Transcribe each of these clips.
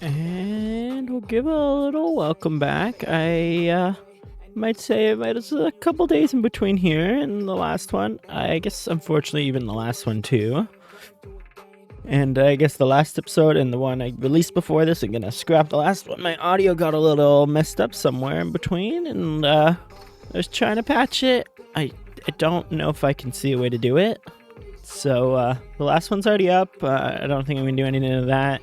And we'll give a little welcome back. I might say it's a couple days in between here and the last one. I guess, unfortunately, even the last one too. And I guess the last episode and the one I released before this, I'm gonna scrap the last one. My audio got a little messed up somewhere in between, and I was trying to patch it. I don't know if I can see a way to do it. So the last one's already up. I don't think I'm gonna do anything to that.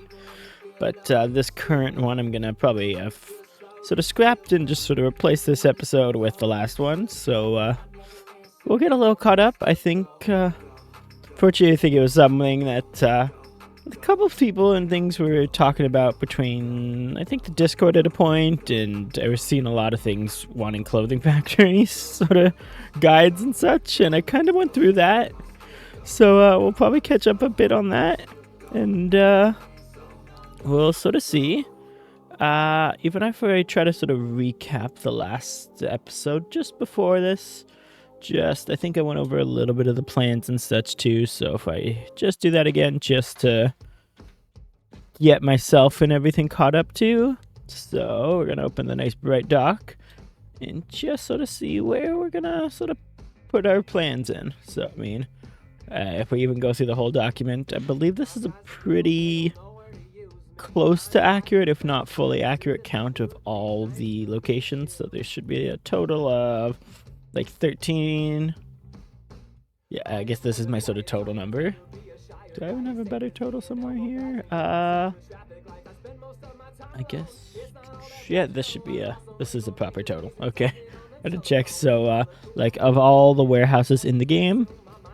But this current one, I'm gonna probably sort of scrapped and just sort of replace this episode with the last one. So we'll get a little caught up. I think, fortunately, I think it was something that a couple of people and things were talking about between, I think, the Discord at a point, and I was seeing a lot of things wanting clothing factories, sort of guides and such, and I kind of went through that. So we'll probably catch up a bit on that, and we'll sort of see. Even if I try to sort of recap the last episode just before this, I think I went over a little bit of the plans and such too, so if I just do that again just to get myself and everything caught up too. So we're going to open the nice bright dock and just sort of see where we're going to sort of put our plans in. So, I mean, if we even go through the whole document, I believe this is a pretty close to accurate, if not fully accurate, count of all the locations. So there should be a total of like 13. Yeah, I guess this is my sort of total number. Do I even have a better total somewhere here? I guess. Yeah, this is a proper total. Okay. I had to check. So, like, of all the warehouses in the game,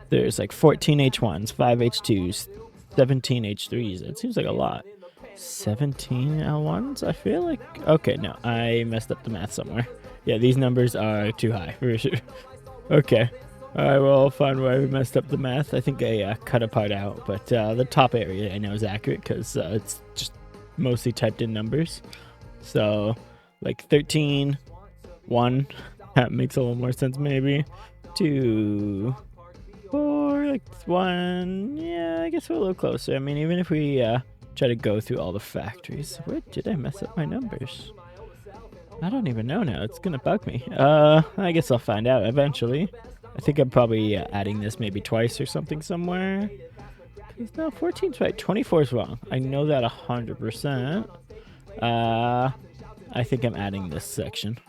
there's like 14 H1s, 5 H2s, 17 H3s. It seems like a lot. 17 L1s? I feel like... Okay, no. I messed up the math somewhere. Yeah, these numbers are too high, for sure. Okay. Alright, well, I'll find where I messed up the math. I think I cut a part out, but the top area I know is accurate because it's just mostly typed in numbers. So, like 13, 1, that makes a little more sense maybe. 2, 4, like 1, yeah, I guess we're a little closer. I mean, even if we try to go through all the factories, where did I mess up my numbers? I don't even know now. It's gonna bug me. I guess I'll find out eventually. I think I'm probably adding this maybe twice or something somewhere. No, 14's right. 24's wrong. I know that 100%. I think I'm adding this section.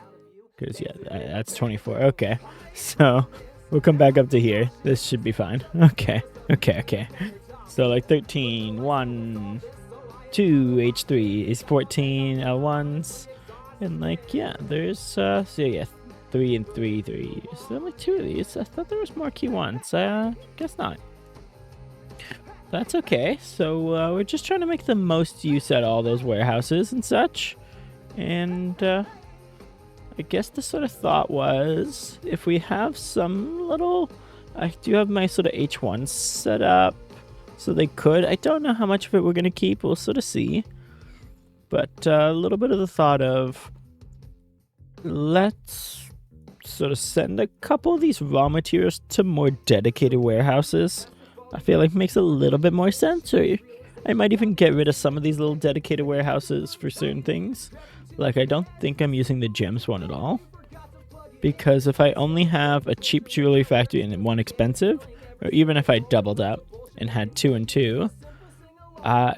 Because, yeah, that's 24. Okay. So, we'll come back up to here. This should be fine. Okay. So, like 13, 1, 2, H3 is 14 L1s. And, like, yeah, there's, so yeah, 3 and 3, 3. So, only 2 of these. I thought there was more key ones. Guess not. That's okay. So, we're just trying to make the most use out of all those warehouses and such. And, I guess the sort of thought was, if we have some little... I do have my sort of H1 set up, so they could. I don't know how much of it we're going to keep. We'll sort of see. But a little bit of the thought of, let's sort of send a couple of these raw materials to more dedicated warehouses. I feel like makes a little bit more sense. Or I might even get rid of some of these little dedicated warehouses for certain things. Like, I don't think I'm using the gems one at all. Because if I only have a cheap jewelry factory and one expensive, or even if I doubled up and had 2 and 2,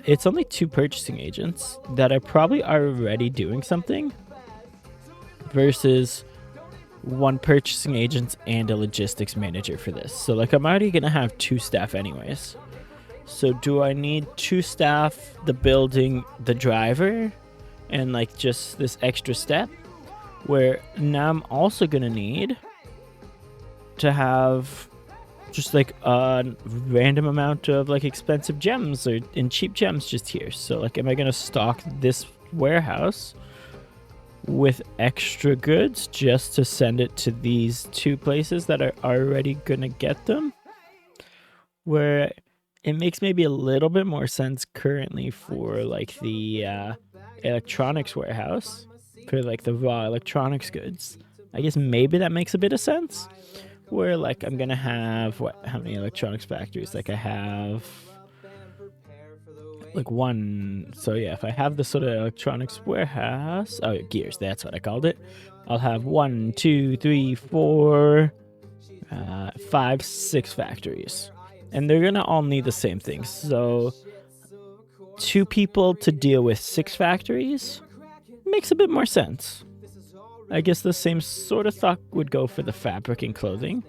it's only 2 purchasing agents that are probably already doing something versus 1 purchasing agent and a logistics manager for this. So, like, I'm already going to have 2 staff anyways. So do I need 2 staff, the building, the driver, and, like, just this extra step? Where now I'm also going to need to have just, like, a random amount of, like, expensive gems and cheap gems just here. So, like, am I going to stock this warehouse with extra goods just to send it to these 2 places that are already going to get them? Where it makes maybe a little bit more sense currently for, like, the electronics warehouse, for, like, the raw electronics goods. I guess maybe that makes a bit of sense. Where, like, I'm gonna have, how many electronics factories? Like, I have like one. So yeah, if I have the sort of electronics warehouse, oh, gears, that's what I called it. I'll have 1, 2, 3, 4, 5, 6 factories, and they're gonna all need the same things. So 2 people to deal with 6 factories makes a bit more sense. I guess the same sort of thought would go for the fabric and clothing,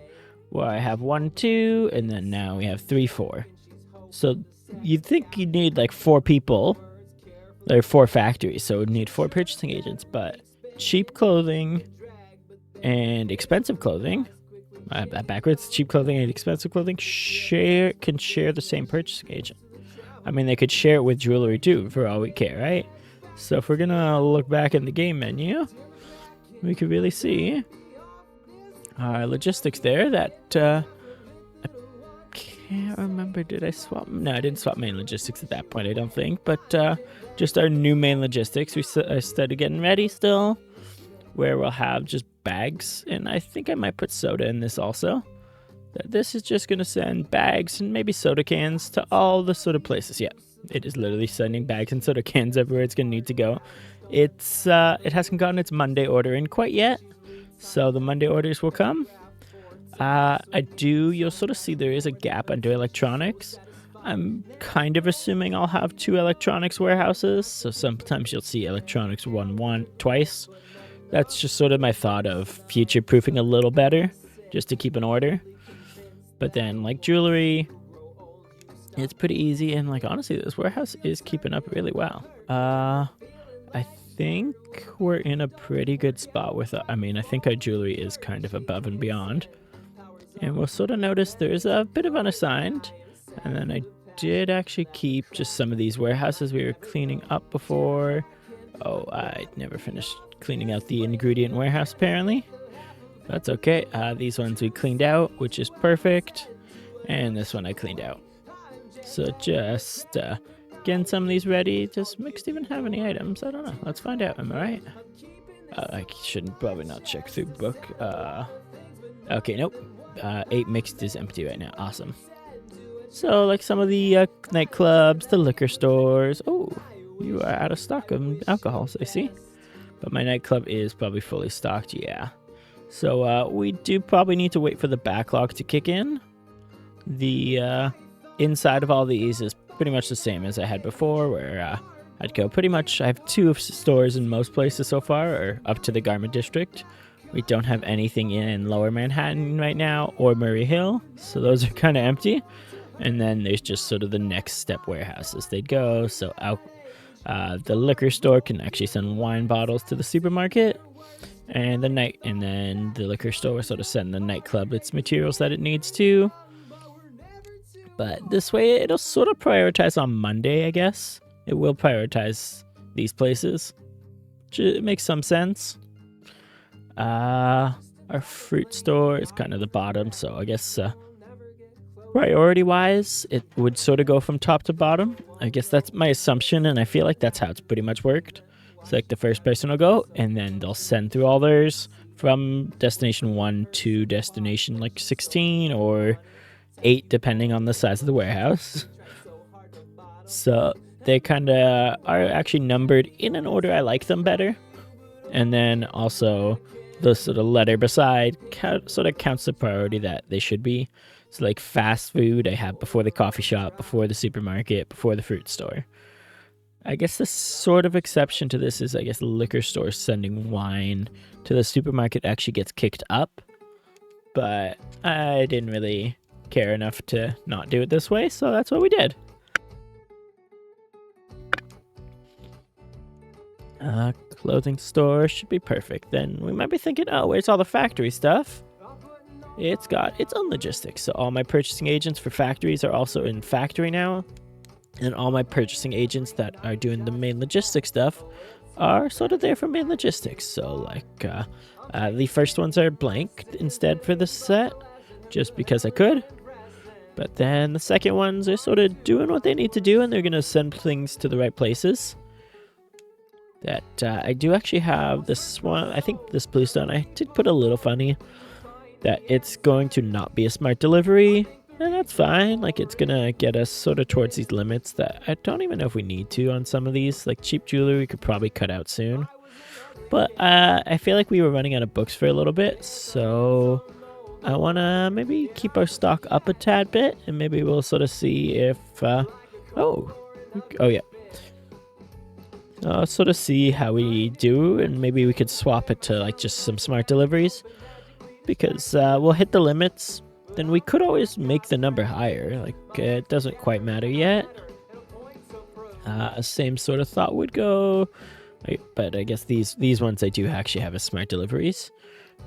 where I have 1, 2, and then now we have 3, 4. So you'd think you'd need like 4 people, or 4 factories, so it would need 4 purchasing agents, but cheap clothing and expensive clothing, backwards, cheap clothing and expensive clothing can share the same purchasing agent. I mean, they could share it with jewelry too, for all we care, right? So if we're gonna look back in the game menu, we could really see our logistics there that I can't remember, did I swap? No, I didn't swap main logistics at that point, I don't think, but just our new main logistics. I started getting ready still, where we'll have just bags, and I think I might put soda in this also. This is just going to send bags and maybe soda cans to all the sort of places. Yeah, it is literally sending bags and soda cans everywhere it's going to need to go. It hasn't gotten its Monday order in quite yet, so the Monday orders will come. You'll sort of see there is a gap under electronics. I'm kind of assuming I'll have 2 electronics warehouses, so sometimes you'll see electronics one twice. That's just sort of my thought of future-proofing a little better, just to keep an order. But then, like jewelry, it's pretty easy, and like honestly, this warehouse is keeping up really well. I think we're in a pretty good spot with. I think our jewelry is kind of above and beyond, and we'll sort of notice there's a bit of unassigned, and then I did actually keep just some of these warehouses we were cleaning up before. Oh, I never finished cleaning out the ingredient warehouse apparently. That's okay. These ones we cleaned out, which is perfect. And this one I cleaned out. So just getting some of these ready. Does Mixed even have any items? I don't know. Let's find out. Am I right? I shouldn't probably not check through book. Okay, nope. 8 Mixed is empty right now. Awesome. So like some of the nightclubs, the liquor stores. Oh, you are out of stock of alcohols, I see. But my nightclub is probably fully stocked, yeah. So we do probably need to wait for the backlog to kick in. The inside of all these is pretty much the same as I had before, where I'd go pretty much, I have 2 stores in most places so far, or up to the Garment District. We don't have anything in Lower Manhattan right now, or Murray Hill, so those are kind of empty. And then there's just sort of the next step warehouses they'd go, so out. The liquor store can actually send wine bottles to the supermarket, and then the liquor store will sort of send the nightclub its materials that it needs to. But this way, it'll sort of prioritize on Monday, I guess. It will prioritize these places. It makes some sense. Our fruit store is kind of the bottom, so I guess priority-wise, it would sort of go from top to bottom. I guess that's my assumption, and I feel like that's how it's pretty much worked. It's like the first person will go, and then they'll send through all theirs from destination 1 to destination like 16 or 8, depending on the size of the warehouse. So they kind of are actually numbered in an order I like them better. And then also the sort of letter beside sort of counts the priority that they should be. So like fast food, I have before the coffee shop, before the supermarket, before the fruit store. I guess the sort of exception to this is, I guess, liquor stores sending wine to the supermarket actually gets kicked up. But I didn't really care enough to not do it this way, so that's what we did. Clothing store should be perfect. Then we might be thinking, oh, where's all the factory stuff? It's got its own logistics. So all my purchasing agents for factories are also in factory now. And all my purchasing agents that are doing the main logistics stuff are sort of there for main logistics. So like the first ones are blank instead for this set, just because I could. But then the second ones are sort of doing what they need to do, and they're going to send things to the right places. That I do actually have this one. I think this Bluestone, I did put a little funny that it's going to not be a smart delivery, And that's fine. Like, it's gonna get us sort of towards these limits that I don't even know if we need to on some of these. Like, cheap jewelry we could probably cut out soon. But I feel like we were running out of books for a little bit, so I want to maybe keep our stock up a tad bit, and maybe we'll sort of see if... oh yeah. Sort of see how we do, and maybe we could swap it to, like, just some smart deliveries. Because we'll hit the limits, then we could always make the number higher. Like, it doesn't quite matter yet. Same sort of thought would go... But I guess these ones I do actually have as smart deliveries.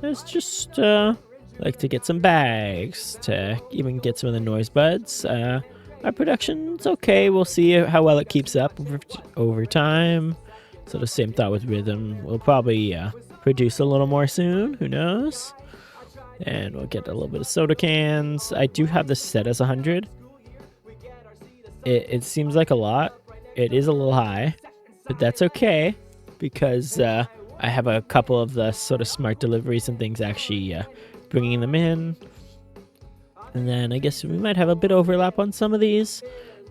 It's just like to get some bags, to even get some of the noise buds. Our production's okay. We'll see how well it keeps up over time. So the same thought with rhythm. We'll probably produce a little more soon. Who knows? And we'll get a little bit of soda cans. I do have this set as 100. It seems like a lot. It is a little high, but that's okay. Because I have a couple of the sort of smart deliveries and things actually bringing them in. And then I guess we might have a bit of overlap on some of these,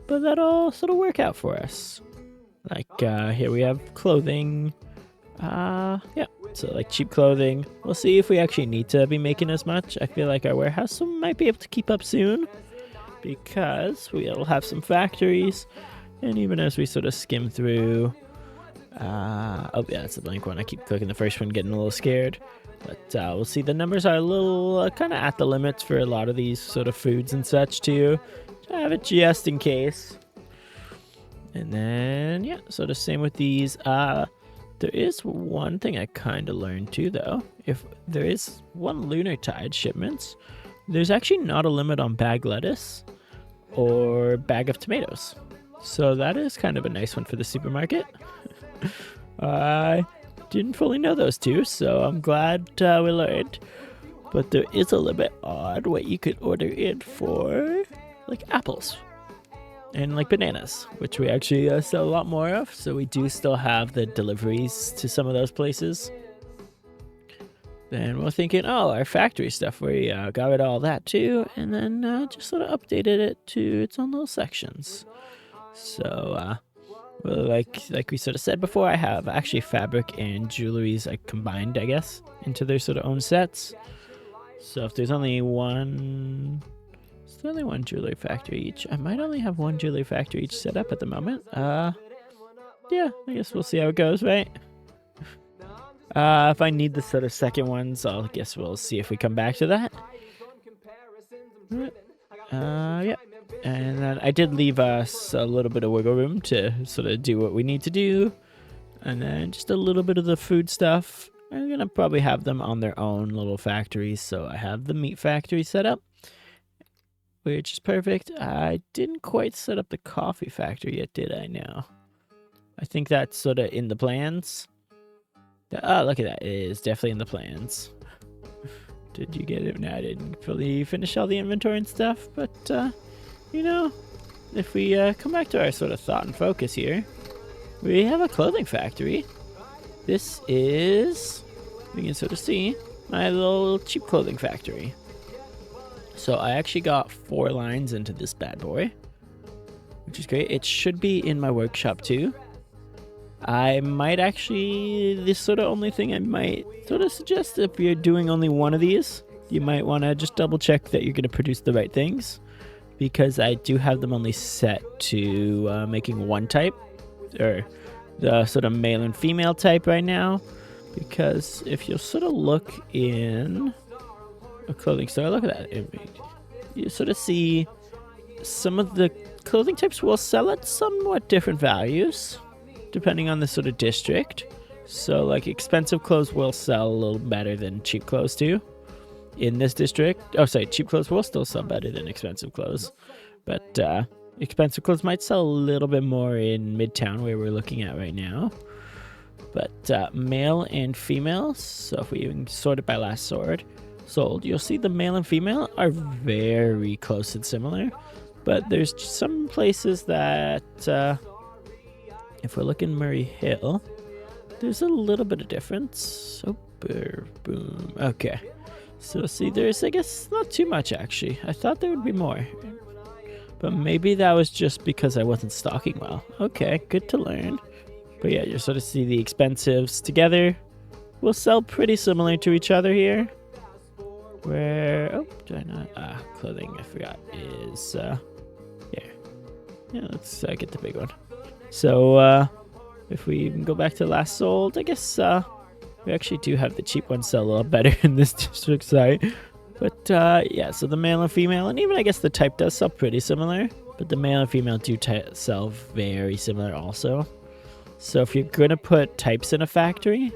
but that'll sort of work out for us. Like here we have clothing. Yeah, so like cheap clothing. We'll see if we actually need to be making as much. I feel like our warehouse might be able to keep up soon because we'll have some factories. And even as we sort of skim through... oh yeah, that's the blank one. I keep clicking the first one, getting a little scared. But we'll see. The numbers are a little kind of at the limits for a lot of these sort of foods and such too. So I have it just in case. And then yeah, so the same with these. There is one thing I kind of learned too, though. If there is one lunar tide shipments, there's actually not a limit on bag lettuce or bag of tomatoes. So that is kind of a nice one for the supermarket. I didn't fully know those two, so I'm glad we learned. But there is a little bit odd what you could order in for, like apples and like bananas, which we actually sell a lot more of. So we do still have the deliveries to some of those places. Then we're thinking, oh, our factory stuff, we got rid of all that too, and then just sort of updated it to its own little sections. So, well, like we sort of said before, I have actually fabric and jewelries like combined, I guess, into their sort of own sets. So if there's only one jewelry factory each. I might only have one jewelry factory each set up at the moment. Yeah, I guess we'll see how it goes, right? If I need the sort of second ones, I guess we'll see if we come back to that. Yeah. And then I did leave us a little bit of wiggle room to sort of do what we need to do. And then just a little bit of the food stuff. I'm going to probably have them on their own little factories. So I have the meat factory set up, which is perfect. I didn't quite set up the coffee factory yet, did I? No. I think that's sort of in the plans. Oh, look at that. It is definitely in the plans. Did you get it? No, I didn't fully finish all the inventory and stuff, but... you know, if we come back to our sort of thought and focus here, we have a clothing factory. This is, you can sort of see, my little cheap clothing factory. So I actually got 4 lines into this bad boy, which is great. It should be in my workshop too. I might actually, this sort of only thing I might sort of suggest, if you're doing only one of these, you might want to just double check that you're going to produce the right things. Because I do have them only set to making one type, or the sort of male and female type right now. Because if you'll sort of look in a clothing store, look at that. You sort of see some of the clothing types will sell at somewhat different values, depending on the sort of district. So like expensive clothes will sell a little better than cheap clothes too. In this district, cheap clothes will still sell better than expensive clothes, but expensive clothes might sell a little bit more in Midtown, where we're looking at right now. But male and female, so if we even sort it by last sold, you'll see the male and female are very close and similar, but there's some places that, if we're looking Murray Hill, there's a little bit of difference. So, boom, okay. So see, there's, I guess, not too much actually. I thought there would be more. But maybe that was just because I wasn't stocking well. Okay, good to learn. But yeah, you sort of see the expensives together will sell pretty similar to each other here. Where, oh, did I not? Clothing, I forgot, is here. Yeah, let's get the big one. So, if we even go back to last sold, I guess we actually do have the cheap ones sell a lot better in this district site. But yeah, so the male and female, and even I guess the type does sell pretty similar. But the male and female do sell very similar also. So if you're going to put types in a factory,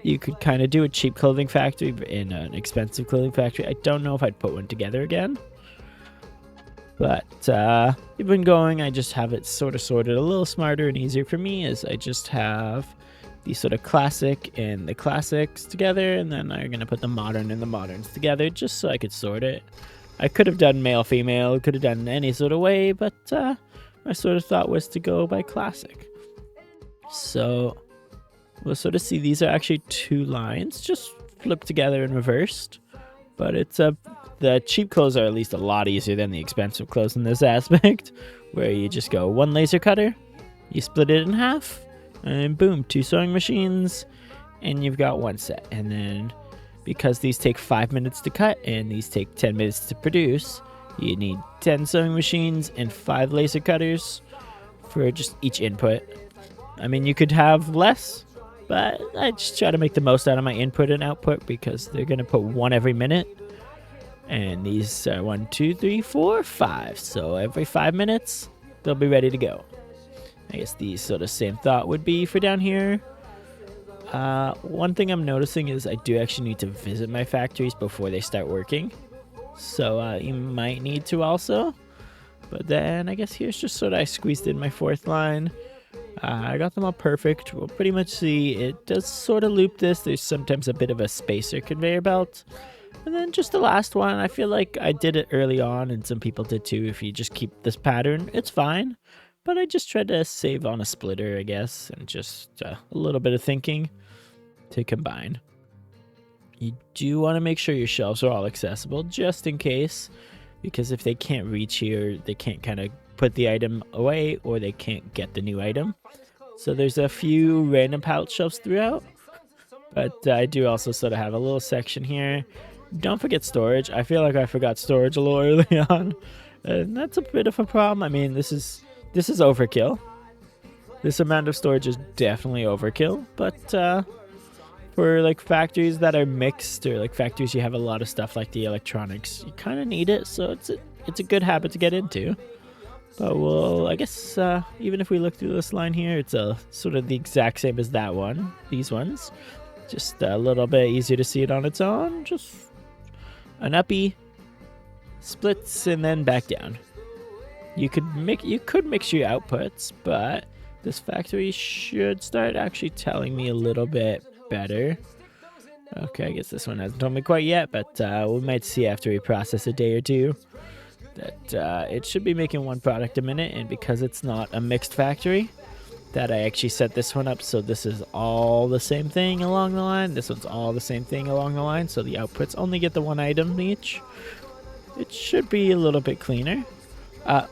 you could kind of do a cheap clothing factory and an expensive clothing factory. I don't know if I'd put one together again. But even going, I just have it sort of sorted a little smarter and easier for me, as I just have the sort of classic and the classics together, and then I'm going to put the modern and the moderns together just so I could sort it. I could have done male, female, could have done any sort of way, but my sort of thought was to go by classic. So we'll sort of see these are actually two lines, just flipped together and reversed. But it's the cheap clothes are at least a lot easier than the expensive clothes in this aspect, where you just go one laser cutter, you split it in half, and boom, 2 sewing machines, and you've got one set. And then because these take 5 minutes to cut and these take 10 minutes to produce, you need 10 sewing machines and 5 laser cutters for just each input. I mean, you could have less, but I just try to make the most out of my input and output because they're going to put one every minute. And these are 1, 2, 3, 4, 5. So every 5 minutes, they'll be ready to go. I guess the sort of same thought would be for down here. One thing I'm noticing is I do actually need to visit my factories before they start working. So you might need to also. But then I guess here's just sort of I squeezed in my 4th line. I got them all perfect. We'll pretty much see it does sort of loop this. There's sometimes a bit of a spacer conveyor belt. And then just the last one, I feel like I did it early on and some people did too. If you just keep this pattern, it's fine. But I just tried to save on a splitter, I guess, and just a little bit of thinking to combine. You do want to make sure your shelves are all accessible just in case, because if they can't reach here, they can't kind of put the item away or they can't get the new item. So there's a few random pallet shelves throughout, but I do also sort of have a little section here. Don't forget storage. I feel like I forgot storage a little early on, and that's a bit of a problem. I mean, this is overkill. This amount of storage is definitely overkill, but for like factories that are mixed, or like factories you have a lot of stuff like the electronics, you kind of need it, so it's a good habit to get into. But I guess even if we look through this line here, it's sort of the exact same as that one. These ones, just a little bit easier to see it on its own. Just an uppy, splits, and then back down. You could mix your outputs, but this factory should start actually telling me a little bit better. Okay, I guess this one hasn't told me quite yet, but we might see after we process a day or two that it should be making 1 product a minute. And because it's not a mixed factory, that I actually set this one up so this is all the same thing along the line. This one's all the same thing along the line, so the outputs only get the 1 item each. It should be a little bit cleaner.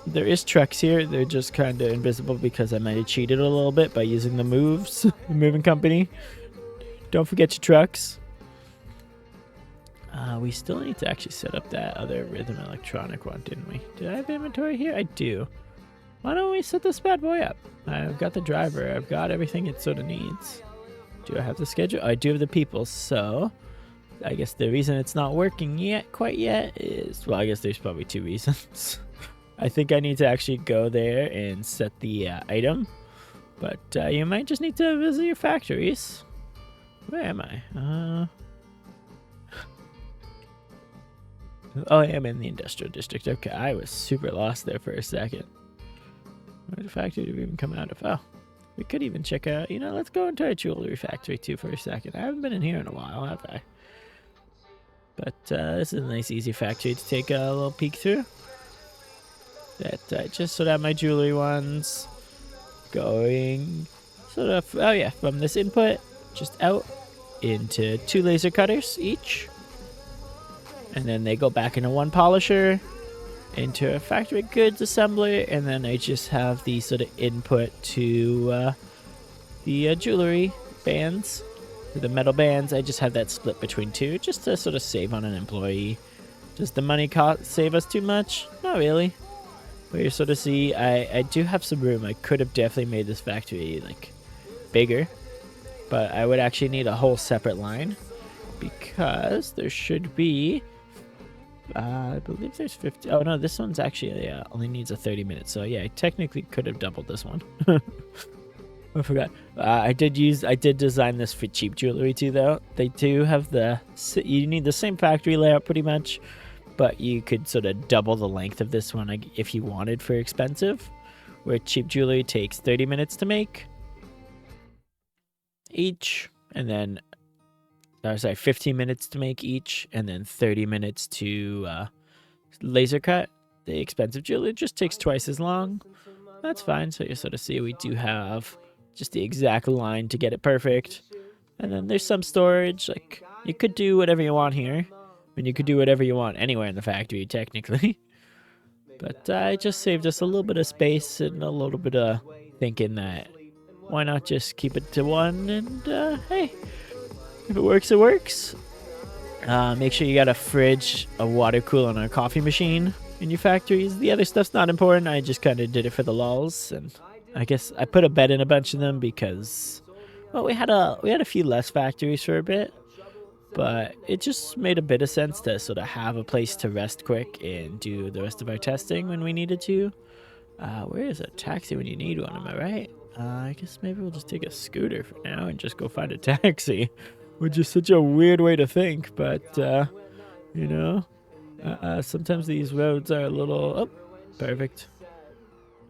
There is trucks here. They're just kind of invisible because I might have cheated a little bit by using the moves, the moving company. Don't forget your trucks. We still need to actually set up that other rhythm electronic one, didn't we? Did I have inventory here? I do. Why don't we set this bad boy up? I've got the driver. I've got everything it sort of needs. Do I have the schedule? I do have the people, so I guess the reason it's not working quite yet is, well, I guess there's probably 2 reasons. I think I need to actually go there and set the item, but you might just need to visit your factories. Where am I? Oh, I am in the industrial district. Okay, I was super lost there for a second. What factory did we even come out of? Oh, we could even check out, let's go into our jewelry factory too for a second. I haven't been in here in a while, have I? But this is a nice, easy factory to take a little peek through. That I just sort of have my jewelry ones going sort of, oh yeah, from this input, just out into 2 laser cutters each. and then they go back into one polisher, into a factory goods assembler, and then I just have the sort of input to the jewelry bands, the metal bands. I just have that split between two, just to sort of save on an employee. Does the money save us too much? Not really. But you sort of see, I do have some room. I could have definitely made this factory like bigger, but I would actually need a whole separate line because there should be, I believe there's 50. Oh no, this one's actually only needs a 30 minutes. So yeah, I technically could have doubled this one. I forgot. I did design this for cheap jewelry too, though. They do have you need the same factory layout pretty much, but you could sort of double the length of this one if you wanted for expensive, where cheap jewelry takes 30 minutes to make each, and then, 15 minutes to make each, and then 30 minutes to laser cut. The expensive jewelry just takes twice as long. That's fine. So you sort of see we do have just the exact line to get it perfect. And then there's some storage. Like, you could do whatever you want here. And you could do whatever you want anywhere in the factory, technically. But I just saved us a little bit of space and a little bit of thinking that why not just keep it to one, and hey, if it works, it works. Make sure you got a fridge, a water cooler, and a coffee machine in your factories. The other stuff's not important. I just kind of did it for the lulz, and I guess I put a bed in a bunch of them because, well, we had a few less factories for a bit, but it just made a bit of sense to sort of have a place to rest quick and do the rest of our testing when we needed to. Where is a taxi when you need one? Am I right? I guess maybe we'll just take a scooter for now and just go find a taxi, which is such a weird way to think, but you know, sometimes these roads are a little. Oh, perfect.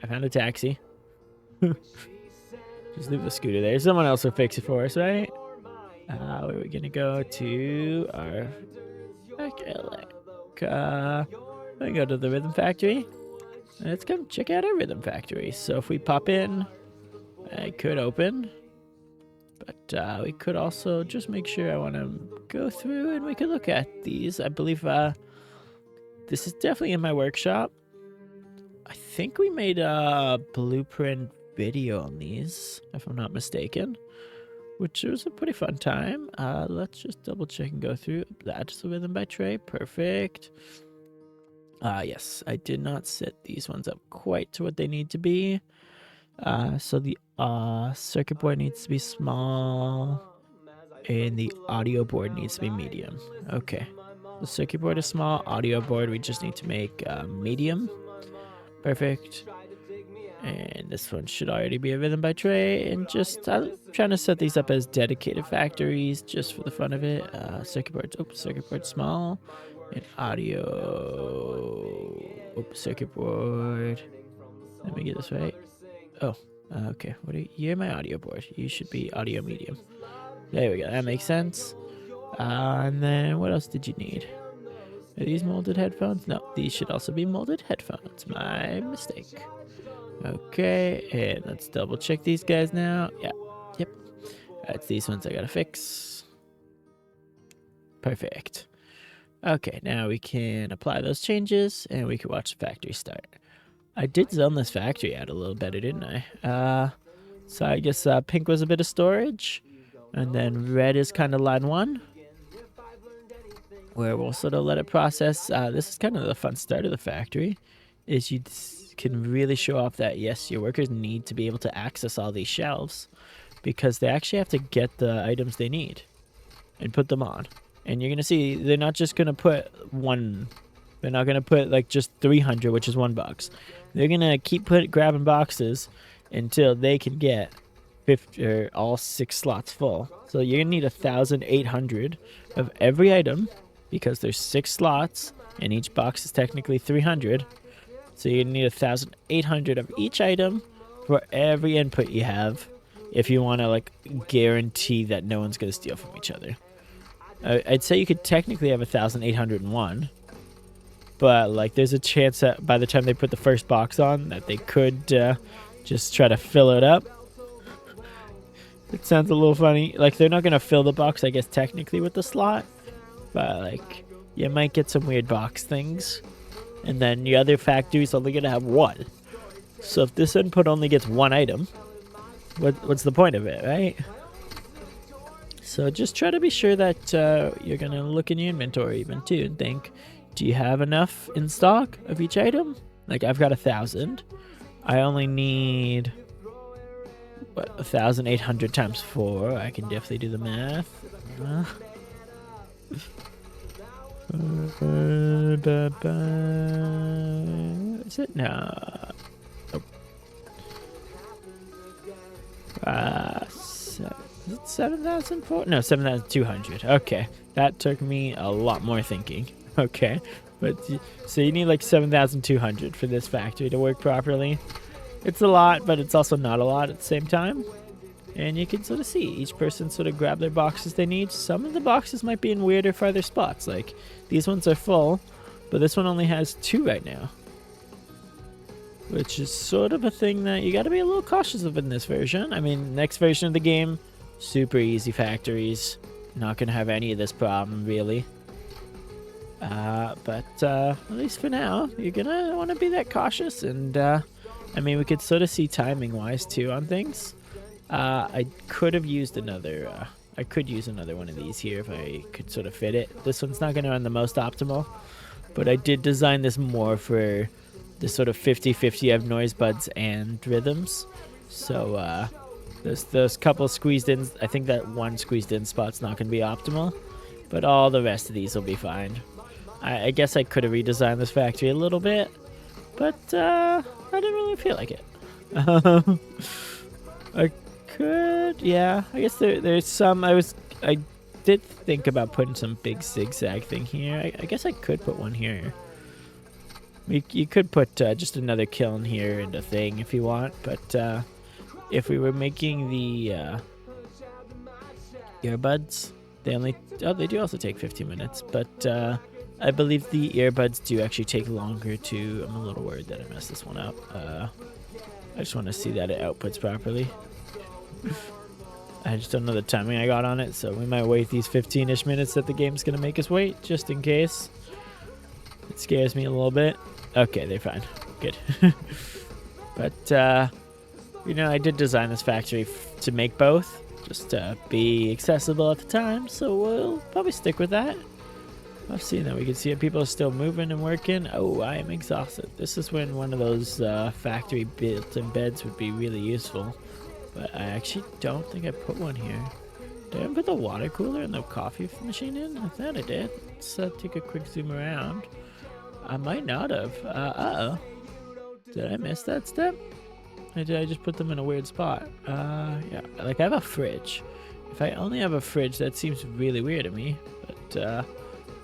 I found a taxi. Just leave the scooter there. Someone else will fix it for us, right? Where are we gonna go to? Our we go to the Rhythm Factory. Let's come check out our Rhythm Factory. So if we pop in, I could open, but we could also just make sure. I want to go through and we could look at these. I believe this is definitely in my workshop. I think we made a blueprint video on these, if I'm not mistaken, which was a pretty fun time. Let's just double check and go through. That's the Rhythm by Trey. Perfect. Yes, I did not set these ones up quite to what they need to be. So the circuit board needs to be small, and the audio board needs to be medium. Okay, the circuit board is small. Audio board we just need to make medium. Perfect. And this one should already be a Rhythm by Trey. And just I'm trying to set these up as dedicated factories just for the fun of it. Circuit board small, and audio. Circuit board. Let me get this right. Oh, okay. You're my audio board. You should be audio medium. There we go. That makes sense. And then what else did you need? Are these molded headphones? No, these should also be molded headphones. My mistake. Okay, and let's double check these guys now. Yeah, yep. That's these ones I gotta fix. Perfect. Okay, now we can apply those changes and we can watch the factory start. I did zone this factory out a little better, didn't I? So I guess pink was a bit of storage, and then red is kind of line 1, where we'll sort of let it process. This is kind of the fun start of the factory, is you can really show off that, yes, your workers need to be able to access all these shelves, because they actually have to get the items they need and put them on. And you're going to see they're not just going to put one. They're not going to put like just 300, which is one box. They're going to keep grabbing boxes until they can get 50 or all 6 slots full. So you're going to need 1,800 of every item, because there's 6 slots and each box is technically 300. So you need 1,800 of each item for every input you have, if you want to like guarantee that no one's going to steal from each other. I'd say you could technically have 1,801, but like there's a chance that by the time they put the first box on, that they could just try to fill it up. It sounds a little funny. Like they're not going to fill the box, I guess, technically with the slot, but like you might get some weird box things. And then the other factory is only going to have one. So if this input only gets one item, what's the point of it, right? So just try to be sure that you're going to look in your inventory even too and think, do you have enough in stock of each item? Like I've got 1,000. I only need, what, 1,800 times 4. I can definitely do the math. Is it? No. Is it 7,004? No, 7,200. Okay, that took me a lot more thinking. Okay, but so you need like 7,200 for this factory to work properly. It's a lot, but it's also not a lot at the same time. And you can sort of see each person sort of grab their boxes they need. Some of the boxes might be in weirder, farther spots. Like these ones are full, but this one only has 2 right now. Which is sort of a thing that you got to be a little cautious of in this version. I mean, next version of the game, super easy factories. Not going to have any of this problem, really. But at least for now, you're going to want to be that cautious. And, I mean, we could sort of see timing-wise, too, on things. I could have used another... I could use another one of these here if I could sort of fit it. This one's not going to run the most optimal. But I did design this more for... the sort of 50-50 of noise buds and rhythms. So there's those couple squeezed in. I think that one squeezed in spot's not going to be optimal, but all the rest of these will be fine. I guess I could have redesigned this factory a little bit, but I didn't really feel like it. I could, yeah. I guess there's some. I did think about putting some big zigzag thing here. I guess I could put one here. You could put just another kiln here and a thing if you want, but if we were making the earbuds, they do also take 15 minutes, but I believe the earbuds do actually take longer to... I'm a little worried that I messed this one up. I just want to see that it outputs properly. I just don't know the timing I got on it, so we might wait these 15-ish minutes that the game's going to make us wait, just in case. It scares me a little bit. Okay, they're fine. Good. But, you know, I did design this factory to make both, just to be accessible at the time, so we'll probably stick with that. I've seen that. We can see that people are still moving and working. Oh, I am exhausted. This is when one of those factory built-in beds would be really useful. But I actually don't think I put one here. Did I put the water cooler and the coffee machine in? I thought I did. Let's take a quick zoom around. I might not have. Uh-oh. Did I miss that step? Or did I just put them in a weird spot? Yeah. Like, I have a fridge. If I only have a fridge, that seems really weird to me. But,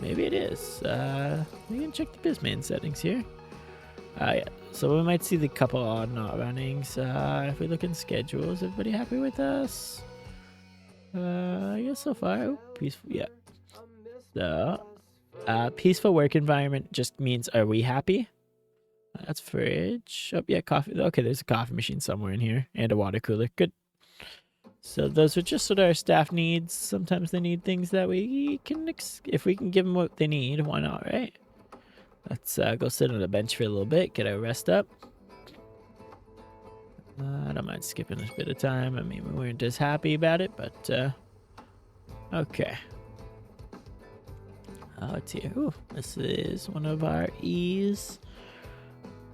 maybe it is. We can check the BizMain settings here. Yeah. So we might see the couple odd not runnings. If we look in schedules, everybody happy with us? I guess so far. Oh, peaceful. Yeah. So... peaceful work environment just means, are we happy? That's fridge. Oh, yeah, coffee. Okay, there's a coffee machine somewhere in here and a water cooler. Good. So those are just sort of our staff needs. Sometimes they need things that we can, if we can give them what they need, why not, right? Let's go sit on the bench for a little bit, get our rest up. I don't mind skipping a bit of time. I mean, we weren't as happy about it, but okay. Oh, it's here. Ooh, this is one of our E's.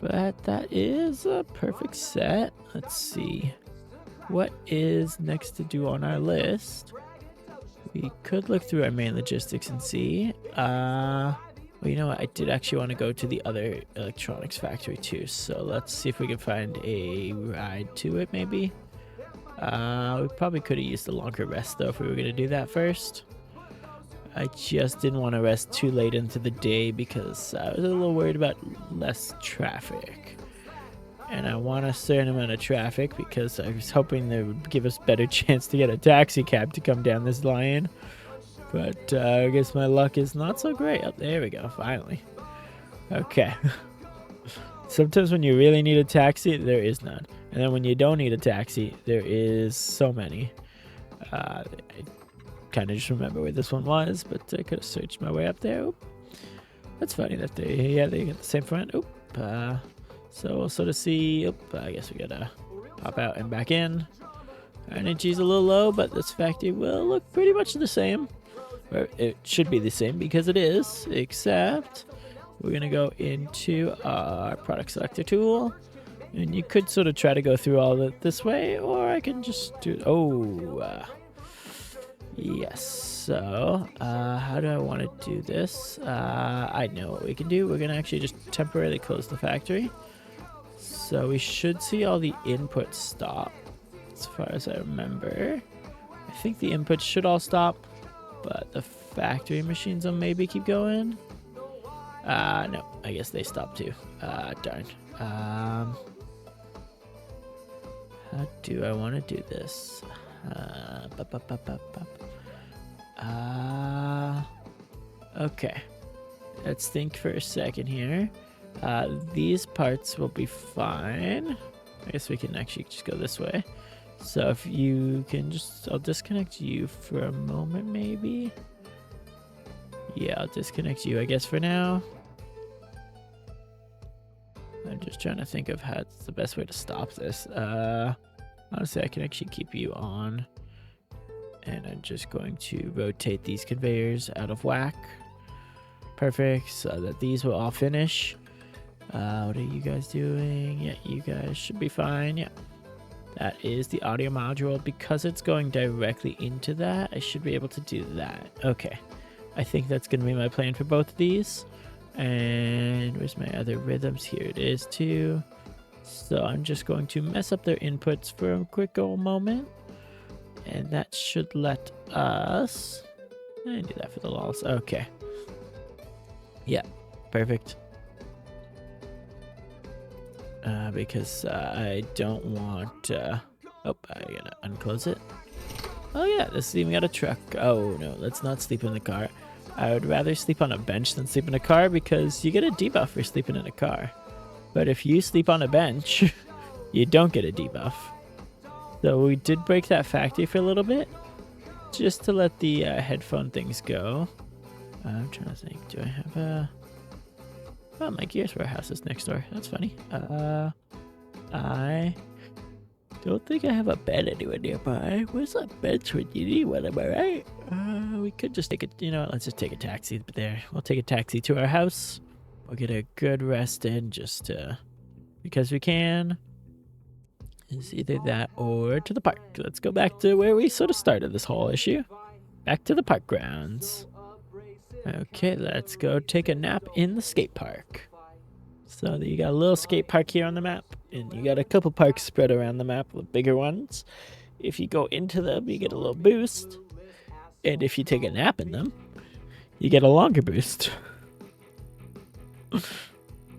But that is a perfect set. Let's see. What is next to do on our list? We could look through our main logistics and see. Well, you know what? I did actually want to go to the other electronics factory too. So let's see if we can find a ride to it, maybe. We probably could have used a longer rest, though, if we were going to do that first. I just didn't want to rest too late into the day because I was a little worried about less traffic. And I want a certain amount of traffic because I was hoping they would give us a better chance to get a taxi cab to come down this line. But I guess my luck is not so great. Oh, there we go, finally. Okay. Sometimes when you really need a taxi, there is none. And then when you don't need a taxi, there is so many. I kind of just remember where this one was, but I could have searched my way up there. That's funny that they get the same front. Oop. So we'll sort of see. Oop. I guess we gotta pop out and back in. Our energy's a little low, but this factory will look pretty much the same. Or it should be the same because it is, except we're gonna go into our product selector tool. And you could sort of try to go through all of it this way, or I can just do... yes. So, how do I want to do this? I know what we can do. We're going to actually just temporarily close the factory. So we should see all the inputs stop, as far as I remember. I think the inputs should all stop, but the factory machines will maybe keep going. No, I guess they stopped too. Darn. How do I want to do this? Okay. Let's think for a second here. These parts will be fine. I guess we can actually just go this way. So if you can just... I'll disconnect you for a moment, maybe. Yeah, I'll disconnect you, I guess, for now. I'm just trying to think of how it's the best way to stop this. Honestly, I can actually keep you on. And I'm just going to rotate these conveyors out of whack. Perfect, so that these will all finish. What are you guys doing? Yeah, you guys should be fine. Yeah. That is the audio module. Because it's going directly into that, I should be able to do that. Okay. I think that's going to be my plan for both of these. And where's my other rhythms? Here it is too. So I'm just going to mess up their inputs for a quick old moment. And that should let us... I do that for the lols. Okay. Yeah, perfect. Because I don't want... oh, I gotta unclose it. Oh yeah, this even got a truck. Oh no, let's not sleep in the car. I would rather sleep on a bench than sleep in a car because you get a debuff for sleeping in a car. But if you sleep on a bench, you don't get a debuff. So we did break that factory for a little bit, just to let the headphone things go. I'm trying to think, do I have a... Oh, my Gears warehouse is next door. That's funny. I don't think I have a bed anywhere nearby. Where's a bench when you need one, am I right? We could just take it, you know what, let's just take a taxi there. We'll take a taxi to our house. We'll get a good rest in just because we can. It's either that or to the park. Let's go back to where we sort of started this whole issue. Back to the park grounds. Okay, let's go take a nap in the skate park. So you got a little skate park here on the map, and you got a couple parks spread around the map, the bigger ones. If you go into them, you get a little boost. And if you take a nap in them, you get a longer boost.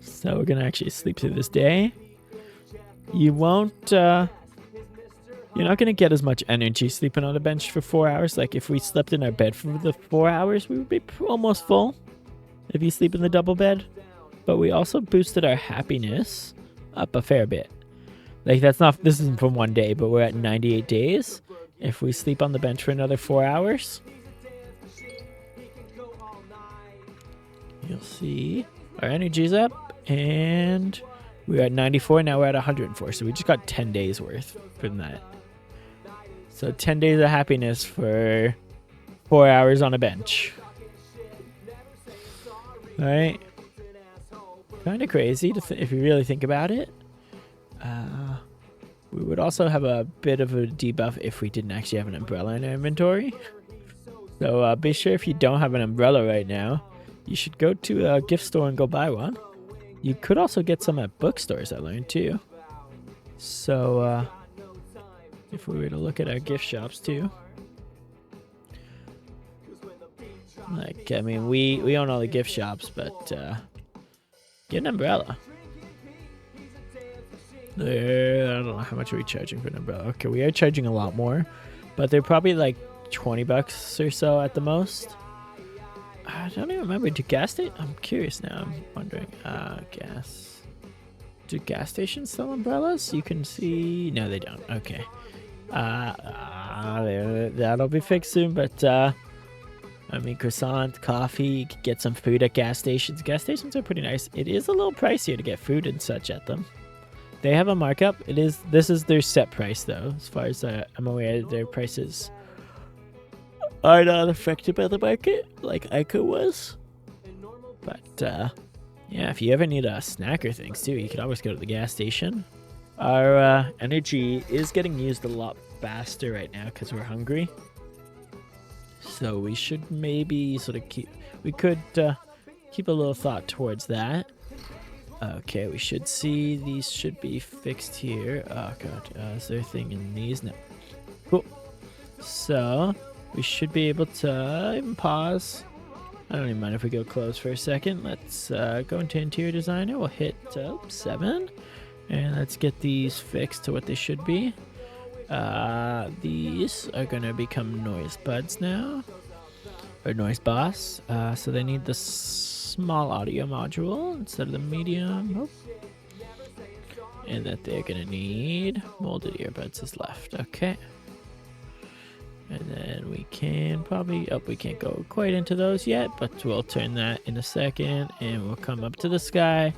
So we're gonna actually sleep through this day. You won't, you're not gonna get as much energy sleeping on a bench for 4 hours. Like if we slept in our bed for the 4 hours, we would be almost full if you sleep in the double bed. But we also boosted our happiness up a fair bit. Like this isn't from one day, but we're at 98 days. If we sleep on the bench for another 4 hours, you'll see our energy's up, and we're at 94, now we're at 104, so we just got 10 days worth from that. So 10 days of happiness for 4 hours on a bench. Alright. Kind of crazy if you really think about it. We would also have a bit of a debuff if we didn't actually have an umbrella in our inventory. So be sure if you don't have an umbrella right now, you should go to a gift store and go buy one. You could also get some at bookstores, I learned too. So if we were to look at our gift shops too. Like, I mean, we own all the gift shops, but get an umbrella. I don't know how much are we charging for an umbrella. Okay, we are charging a lot more, but they're probably like 20 bucks or so at the most. I don't even remember. Do gas station? I'm curious now. I'm wondering. Gas. Do gas stations sell umbrellas? You can see. No, they don't. Okay. That'll be fixed soon, but I mean, croissant, coffee, you could get some food at gas stations. Gas stations are pretty nice. It is a little pricier to get food and such at them. They have a markup. This is their set price though. As far as I'm aware, their prices are not affected by the market like Ico was. But yeah, if you ever need a snack or things too, you can always go to the gas station. Our energy is getting used a lot faster right now because we're hungry. So we should maybe sort of keep a little thought towards that. Okay, we should see these should be fixed here. Oh god, is there a thing in these? No. Cool. So we should be able to even pause. I don't even mind if we go close for a second. Let's go into interior designer. We'll hit 7. And let's get these fixed to what they should be. These are going to become noise buds now. Or noise boss. So they need the small audio module instead of the medium. Oh. And that they're going to need molded earbuds is left. Okay. And then we can probably, we can't go quite into those yet, but we'll turn that in a second and we'll come up to the sky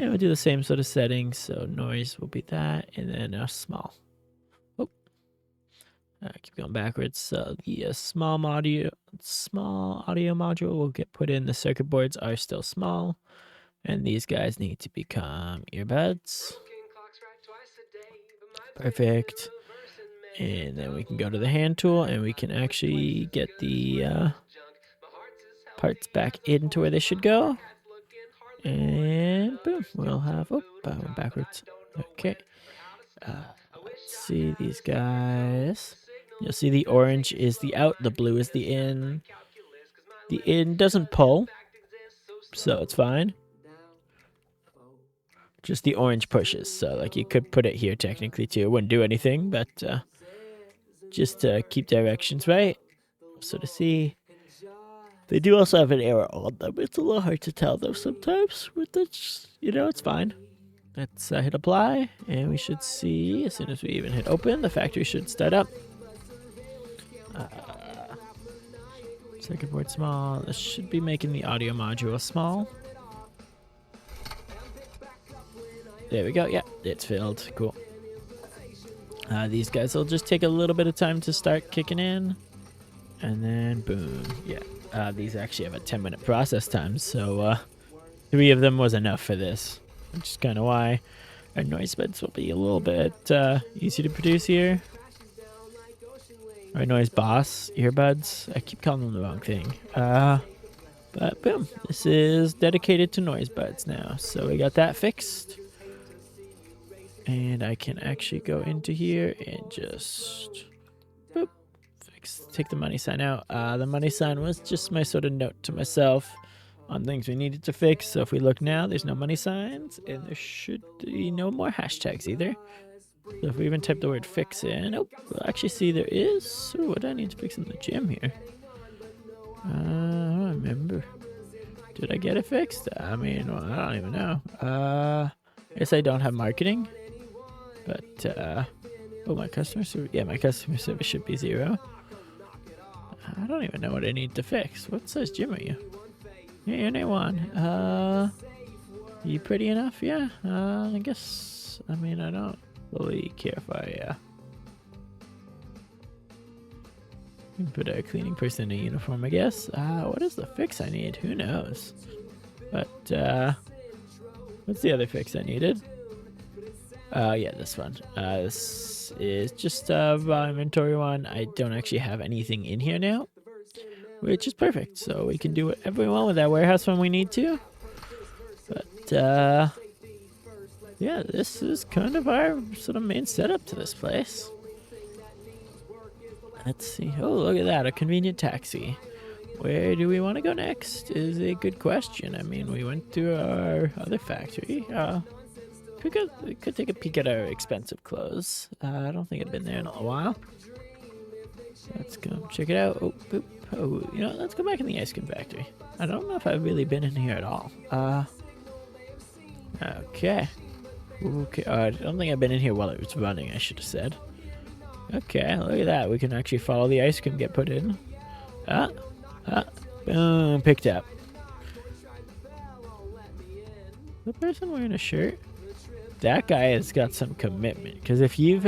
and we'll do the same sort of settings. So noise will be that and then small. Oh, keep going backwards. So the small audio module will get put in. The circuit boards are still small and these guys need to become earbuds. Perfect. And then we can go to the hand tool and we can actually get the parts back into where they should go. And boom, we'll have, I went backwards. Okay. Let's see these guys. You'll see the orange is the out, the blue is the in. The in doesn't pull, so it's fine. Just the orange pushes, so like you could put it here technically too. It wouldn't do anything, but just to keep directions right. So to see, they do also have an error on them. It's a little hard to tell though sometimes. With this, it's fine. Let's hit apply, and we should see as soon as we even hit open, the factory should start up. Circuit board small. This should be making the audio module small. There we go. Yeah, it's filled. Cool. These guys will just take a little bit of time to start kicking in. And then boom. Yeah. These actually have a 10-minute process time. So 3 of them was enough for this. Which is kind of why our noise beds will be a little bit easy to produce here. Our noise boss earbuds. I keep calling them the wrong thing. But boom. This is dedicated to noise buds now. So we got that fixed. And I can actually go into here and just boop, take the money sign out. The money sign was just my sort of note to myself on things we needed to fix. So if we look now, there's no money signs and there should be no more hashtags either. So if we even type the word fix in, we'll actually see there is. Ooh, what do I need to fix in the gym here? I don't remember. Did I get it fixed? I mean, well, I don't even know. I guess I don't have marketing. But, my customer service, my customer service should be 0. I don't even know what I need to fix. What size gym are you? Yeah, you're an A1. You pretty enough? Yeah, I guess, I mean, I don't really care if I, put a cleaning person in a uniform, I guess. What is the fix I need? Who knows? But, what's the other fix I needed? Yeah, this one. This is just a raw inventory one. I don't actually have anything in here now, which is perfect. So we can do whatever we want with that warehouse when we need to. But, yeah, this is kind of our sort of main setup to this place. Let's see. Oh, look at that. A convenient taxi. Where do we want to go next is a good question. I mean, we went to our other factory. We could take a peek at our expensive clothes. I don't think I've been there in a while. Let's go check it out. Oh, boop. Oh, let's go back in the ice cream factory. I don't know if I've really been in here at all. Okay. Okay. I don't think I've been in here while it was running, I should have said. Okay, look at that. We can actually follow the ice cream get put in. Boom, picked up. The person wearing a shirt? That guy has got some commitment. Because if you're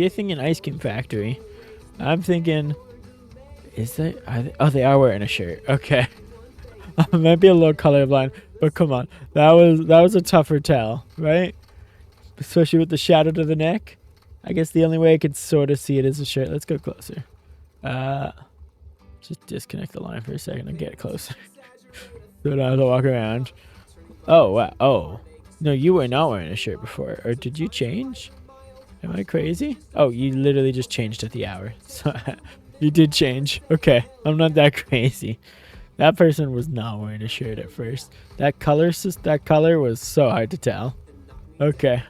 thinking ice cream factory, I'm thinking, is that? Oh, they are wearing a shirt. Okay, I might be a little colorblind, but come on, that was a tougher tell, right? Especially with the shadow to the neck. I guess the only way I could sort of see it is a shirt. Let's go closer. Just disconnect the line for a second and get closer. So I don't have to walk around. Oh, wow. Oh. No, you were not wearing a shirt before. Or did you change? Am I crazy? Oh, you literally just changed at the hour. So you did change. Okay. I'm not that crazy. That person was not wearing a shirt at first. That color was so hard to tell. Okay.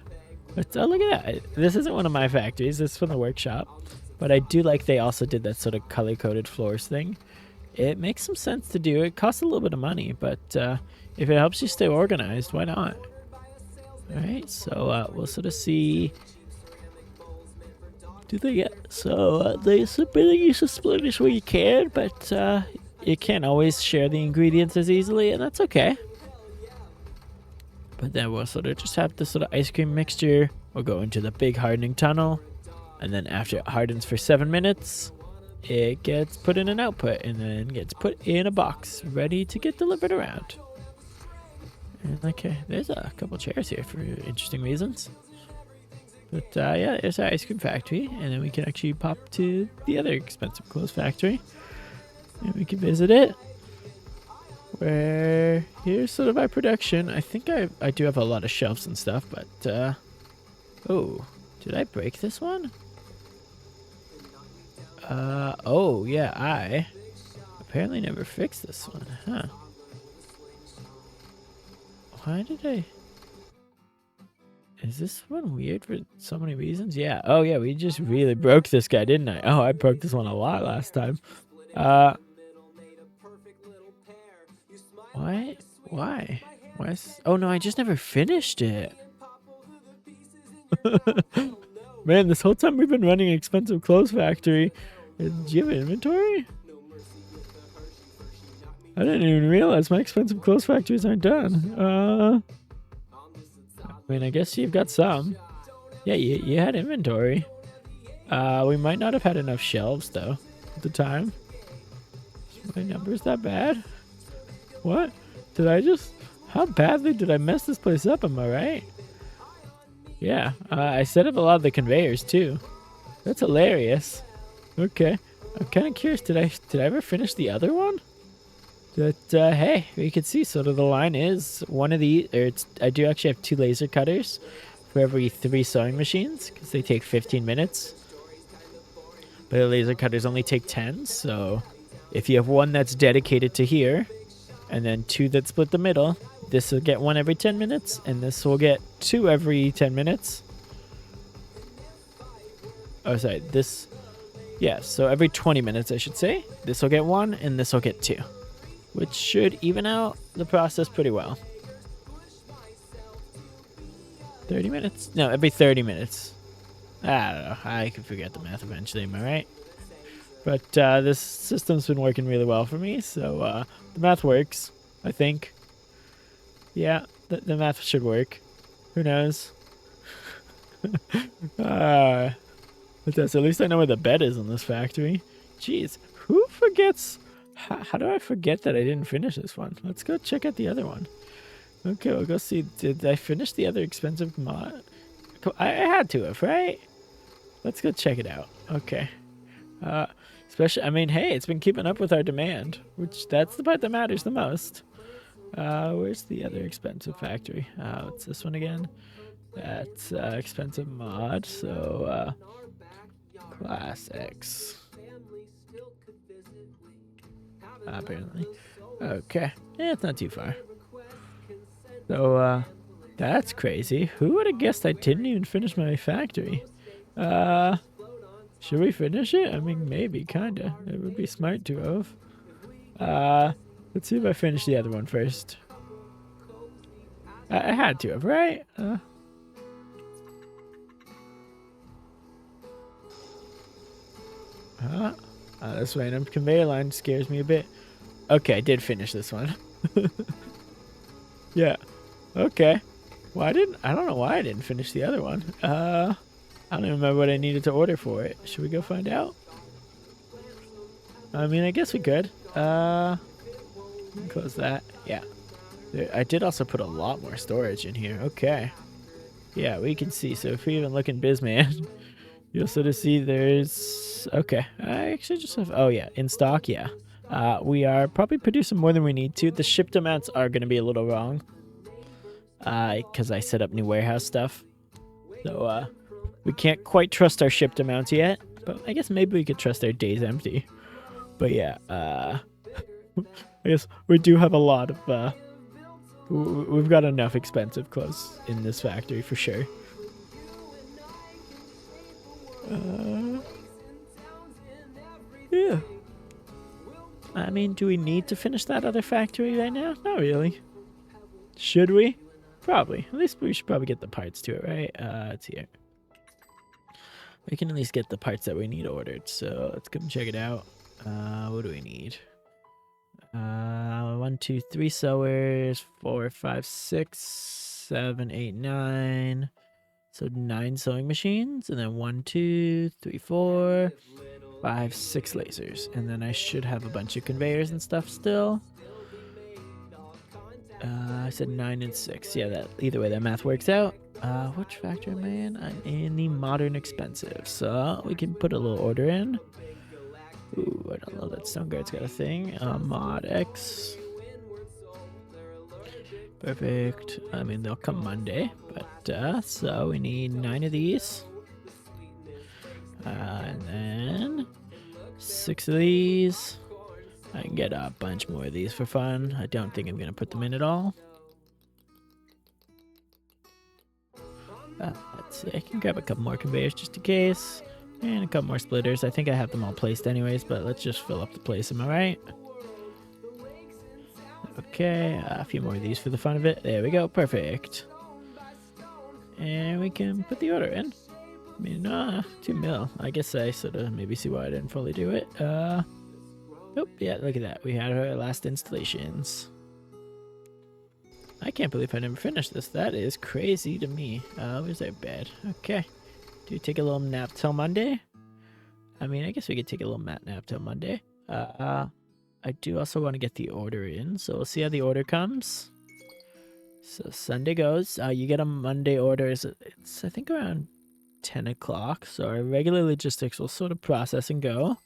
But oh, look at that. This isn't one of my factories. This is from the workshop. But I do like they also did that sort of color-coded floors thing. It makes some sense to do. It costs a little bit of money, but if it helps you stay organized, why not? Alright, so we'll sort of see. Do they get so they really use the splitters where you can, but you can't always share the ingredients as easily, and that's okay. But then we'll sort of just have this sort of ice cream mixture. We'll go into the big hardening tunnel, and then after it hardens for 7 minutes, it gets put in an output and then gets put in a box ready to get delivered around. And okay, there's a couple chairs here for interesting reasons. But yeah, there's our ice cream factory, and then we can actually pop to the other expensive clothes factory, and we can visit it. Where here's sort of our production. I think I do have a lot of shelves and stuff, but oh, did I break this one? Oh yeah, I apparently never fixed this one, huh? Why did I? Is this one weird for so many reasons? Yeah. Oh yeah, we just really broke this guy, didn't I? Oh, I broke this one a lot last time. Why? Why? Oh no, I just never finished it. Man, this whole time we've been running expensive clothes factory. Do you have inventory? I didn't even realize my expensive clothes factories aren't done. I mean, I guess you've got some. Yeah, you had inventory. We might not have had enough shelves though at the time. My number's that bad? What? Did I just? How badly did I mess this place up? Am I right? Yeah, I set up a lot of the conveyors too. That's hilarious. Okay, I'm kind of curious. Did I ever finish the other one? But hey, you can see sort of the line is one of the. I do actually have 2 laser cutters for every 3 sewing machines because they take 15 minutes. But the laser cutters only take 10, so if you have one that's dedicated to here, and then 2 that split the middle, this will get 1 every 10 minutes, and this will get 2 every 10 minutes. Oh, sorry, this. Yeah, so every 20 minutes, I should say. This will get 1, and this will get 2. Which should even out the process pretty well. 30 minutes? No, every 30 minutes. I don't know. I can figure out the math eventually, am I right? But this system's been working really well for me, so the math works, I think. Yeah, the math should work. Who knows? But that's, at least I know where the bed is in this factory. Jeez, who forgets? How do I forget that I didn't finish this one? Let's go check out the other one. Okay, we'll go see. Did I finish the other expensive mod? I had to have, right? Let's go check it out. Okay. Especially, I mean, hey, it's been keeping up with our demand, which that's the part that matters the most. Where's the other expensive factory? What's this one again? That's expensive mod, so class X. Apparently. Okay. Yeah, it's not too far. So, that's crazy. Who would have guessed I didn't even finish my factory? Should we finish it? I mean, maybe, kinda. It would be smart to have. Let's see if I finish the other one first. I had to have, right? This random conveyor line scares me a bit. Okay, I did finish this one. Yeah. Okay. Well, I don't know why I didn't finish the other one. I don't even remember what I needed to order for it. Should we go find out? I mean, I guess we could. Close that. Yeah. I did also put a lot more storage in here. Okay. Yeah, we can see. So if we even look in Bizman, you'll sort of see there's... Okay. I actually just have... Oh, yeah. In stock, yeah. We are probably producing more than we need to. The shipped amounts are going to be a little wrong. Because I set up new warehouse stuff. So, we can't quite trust our shipped amounts yet. But I guess maybe we could trust our days empty. But yeah, I guess we do have a lot of... We've got enough expensive clothes in this factory for sure. Yeah. I mean, do we need to finish that other factory right now? Not really. Should we? Probably. At least we should probably get the parts to it, right? It's here. We can at least get the parts that we need ordered. So let's come check it out. What do we need? 1, 2, 3 sewers, 4, 5, 6, 7, 8, 9. So 9 sewing machines, and then 1, 2, 3, 4, 5, 6 lasers, and then I should have a bunch of conveyors and stuff still. I said 9 and 6. Yeah, that either way that math works out. Which factory am I in? I'm in the modern expensive, so we can put a little order in. Ooh, I don't know that Stoneguard's got a thing. Mod X. Perfect. I mean, they'll come Monday, but so we need 9 of these. And then 6 of these. I can get a bunch more of these for fun. I don't think I'm going to put them in at all. Let's see. I can grab a couple more conveyors just in case. And a couple more splitters. I think I have them all placed anyways, but let's just fill up the place. Am I right? Okay, a few more of these for the fun of it. There we go. Perfect. And we can put the order in. I mean, 2 mil. I guess I sort of maybe see why I didn't fully do it. Oh, yeah, look at that. We had our last installations. I can't believe I never finished this. That is crazy to me. Where's our bed? Okay. Do we take a little nap till Monday? I mean, I guess we could take a little nap till Monday. I do also want to get the order in, so we'll see how the order comes. So Sunday goes. You get a Monday order. It's I think around 10 o'clock. So our regular logistics will sort of process and go.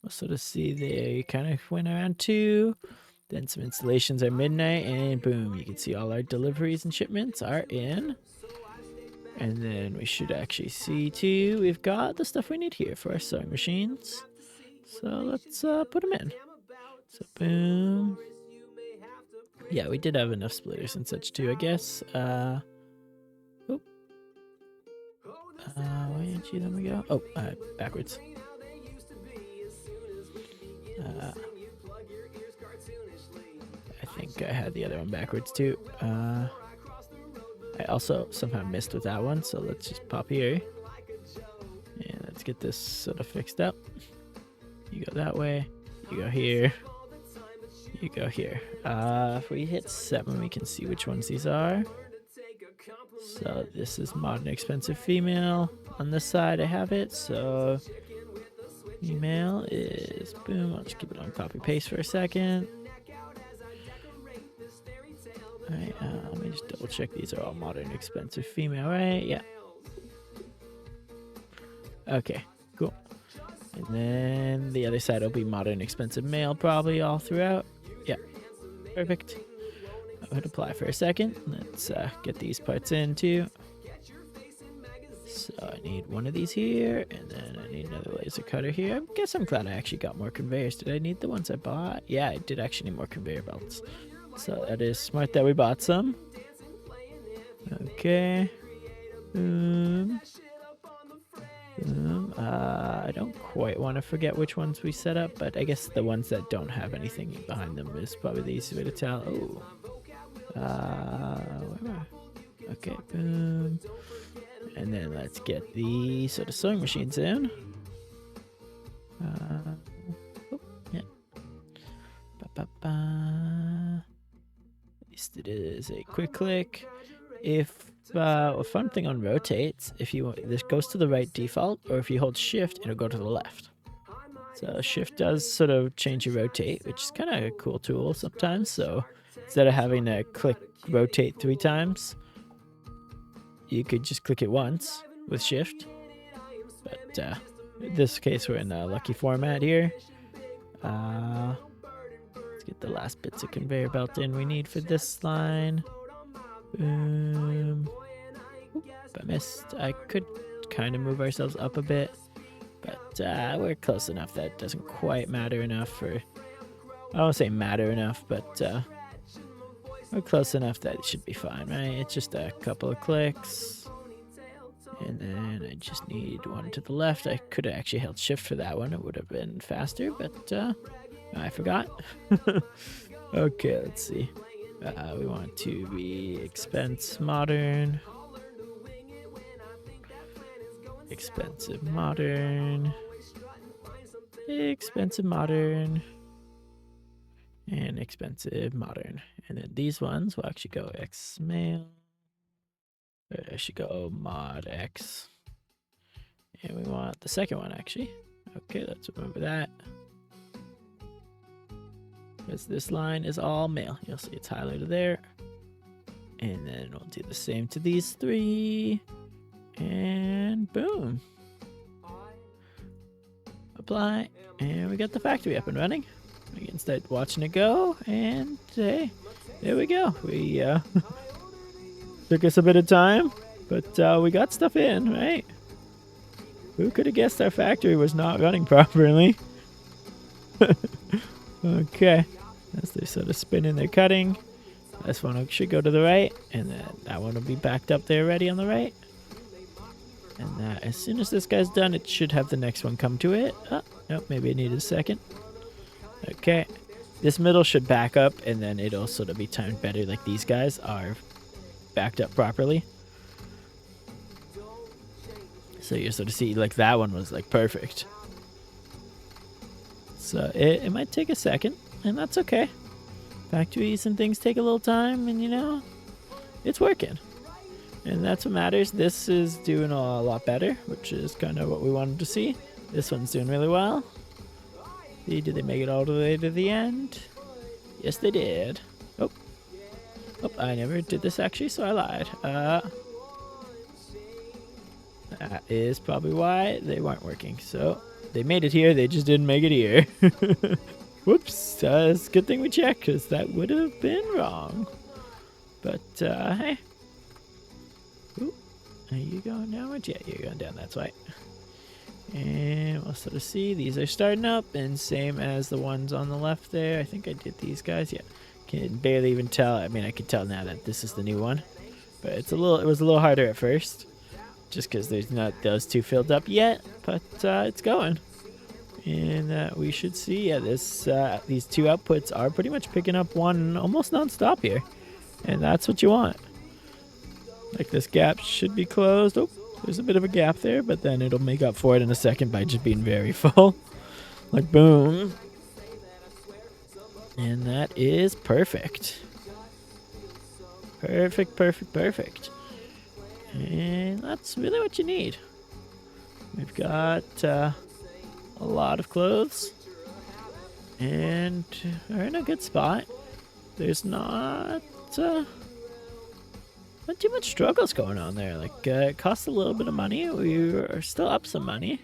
We'll sort of see they kind of went around 2. Then some installations at midnight, and boom, you can see all our deliveries and shipments are in. And then we should actually see too, we've got the stuff we need here for our sewing machines. So let's put them in. So boom. Yeah, we did have enough splitters and such too, I guess. Where did you let me go? Oh, backwards. I think I had the other one backwards too. I also somehow missed with that one, so let's just pop here. And let's get this sort of fixed up. You go that way, you go here, you go here. If we hit 7, we can see which ones these are. So this is modern expensive female. On this side I have it, so female is, boom, I'll just keep it on copy paste for a second. Alright, let me just double check these are all modern expensive female, right? Yeah. Okay, cool. And then the other side will be modern expensive male probably all throughout. Yeah, perfect. I'll hit apply for a second. Let's get these parts in too. So I need one of these here, and then I need another laser cutter here. I guess I'm glad I actually got more conveyors. Did I need the ones I bought? Yeah, I did actually need more conveyor belts. So that is smart that we bought some. Okay. I don't quite want to forget which ones we set up, but I guess the ones that don't have anything behind them is probably the easiest way to tell. Oh. Okay, boom. And then let's get the sort of sewing machines in. Yeah. it is a quick click. If a fun thing on rotates, if you this goes to the right default, or if you hold shift, it'll go to the left. So shift does sort of change your rotate, which is kind of a cool tool sometimes. So instead of having to click rotate 3 times, you could just click it once with shift. But in this case, we're in a lucky format here. Let's get the last bits of conveyor belt in we need for this line. Boom. Oop, I missed. I could kind of move ourselves up a bit, but we're close enough that it doesn't quite matter enough for... I won't say matter enough, but we're close enough that it should be fine, right? It's just a couple of clicks. And then I just need one to the left. I could have actually held shift for that one. It would have been faster, but I forgot. Okay, let's see. We want to be expense modern. Expensive modern. Expensive modern. And expensive modern. And then these ones will actually go xmail. I should go mod x. And we want the second one actually. Okay, let's remember that. Because this line is all mail. You'll see it's highlighted there. And then we'll do the same to these 3. And boom. Apply. And we got the factory up and running. We can start watching it go. And hey, there we go. We took us a bit of time, but we got stuff in, right? Who could have guessed our factory was not running properly? Okay, as they're sort of spinning their cutting, this one should go to the right, and then that one will be backed up there ready on the right. And as soon as this guy's done, it should have the next one come to it. Oh, nope, maybe it needed a second. Okay, this middle should back up, and then it'll sort of be timed better, like these guys are backed up properly. So you sort of see, like, that one was like perfect. So it might take a second, and that's okay. Factories and things take a little time, and you know, it's working. And that's what matters. This is doing a lot better, which is kind of what we wanted to see. This one's doing really well. See, did they make it all the way to the end? Yes, they did. Oh, I never did this actually, so I lied. That is probably why they weren't working. So they made it here, they just didn't make it here. Whoops, it's a good thing we checked, because that would have been wrong. But hey. Ooh, are you going downwards? Yeah, you're going down, that's right. And we'll sort of see, these are starting up, and same as the ones on the left there. I think I did these guys, yeah. Can barely even tell. I mean, I can tell now that this is the new one. But it was a little harder at first, just because there's not those 2 filled up yet, but it's going. And we should see, yeah, these 2 outputs are pretty much picking up one almost non-stop here. And that's what you want. Like, this gap should be closed. Oh, there's a bit of a gap there, but then it'll make up for it in a second by just being very full. Like, boom. And that is perfect. Perfect, perfect, perfect. And that's really what you need. We've got a lot of clothes. And we're in a good spot. There's not too much struggles going on there. Like, it costs a little bit of money. We are still up some money.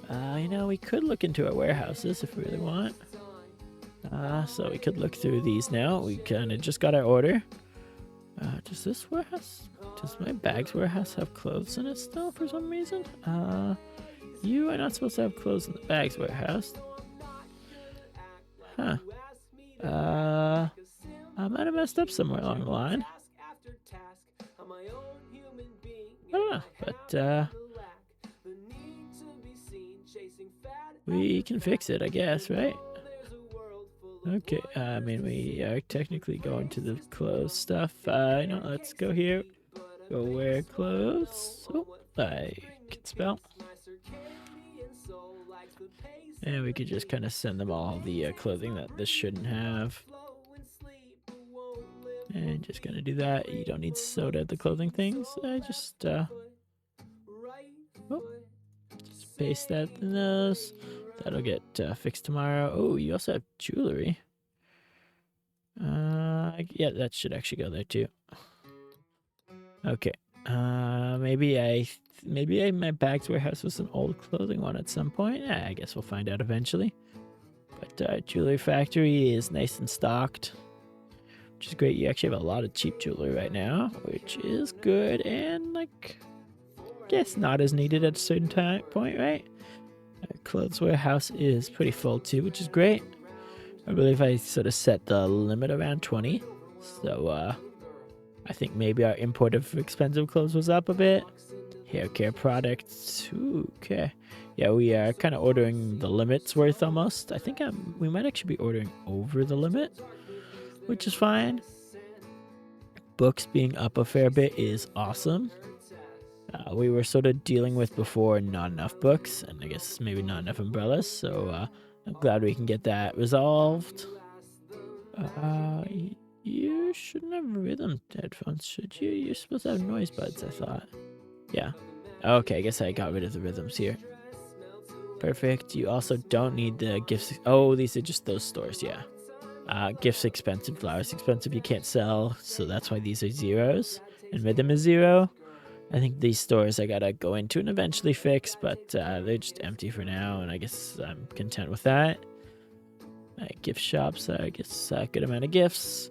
You know, we could look into our warehouses if we really want. So we could look through these now. We kind of just got our order. Does this warehouse, does my bags warehouse have clothes in it still for some reason? You are not supposed to have clothes in the bags warehouse. Huh. I might have messed up somewhere along the line. I don't know, but we can fix it, I guess, right? Okay, I mean, we are technically going to the clothes stuff. You know, let's go here. Go wear clothes. Oh, I can spell. And we could just kind of send them all the clothing that this shouldn't have. And just gonna do that. You don't need soda at the clothing things. I just paste that in those. That'll get fixed tomorrow. Oh, you also have jewelry. Yeah, that should actually go there too. Okay. Maybe my bags warehouse was an old clothing one at some point. I guess we'll find out eventually. But jewelry factory is nice and stocked, which is great. You actually have a lot of cheap jewelry right now, which is good and like, guess not as needed at a certain point, right? Our clothes warehouse is pretty full too, which is great. I believe I sort of set the limit around 20, so I think maybe our import of expensive clothes was up a bit. Hair care products. Ooh, okay. Yeah, we are kind of ordering the limit's worth almost. I think we might actually be ordering over the limit, which is fine. Books being up a fair bit is awesome. We were sort of dealing with before not enough books, and I guess maybe not enough umbrellas, so I'm glad we can get that resolved. You shouldn't have rhythm headphones, should you? You're supposed to have noise buds, I thought. Yeah. Okay, I guess I got rid of the rhythms here. Perfect. You also don't need the gifts. Oh, these are just those stores, yeah. Gifts expensive, flowers expensive, you can't sell, so that's why these are zeros. And rhythm is 0. I think these stores I gotta go into and eventually fix, but they're just empty for now, and I guess I'm content with that. Gift shops, I guess a good amount of gifts.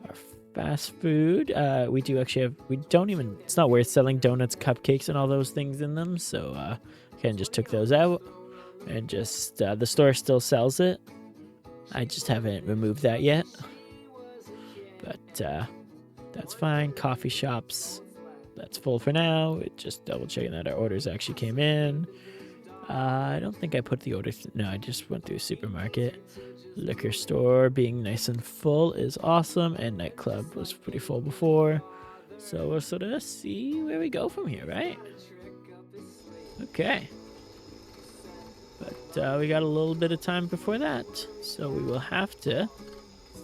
Our fast food, we do actually have, it's not worth selling donuts, cupcakes, and all those things in them, so kind of just took those out, and just, the store still sells it. I just haven't removed that yet, but that's fine. Coffee shops, that's full for now. Just double checking that our orders actually came in. I don't think I put the order, no, I just went through supermarket. Liquor store being nice and full is awesome, and nightclub was pretty full before, so we'll sort of see where we go from here, right? Okay, but we got a little bit of time before that, so we will have to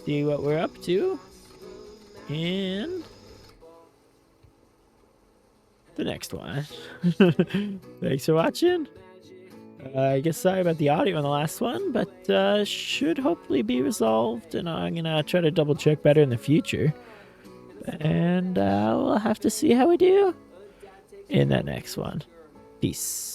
see what we're up to in the next one. Thanks for watching. I guess sorry about the audio on the last one, but should hopefully be resolved, and I'm gonna try to double check better in the future, and we'll have to see how we do in that next one. Peace.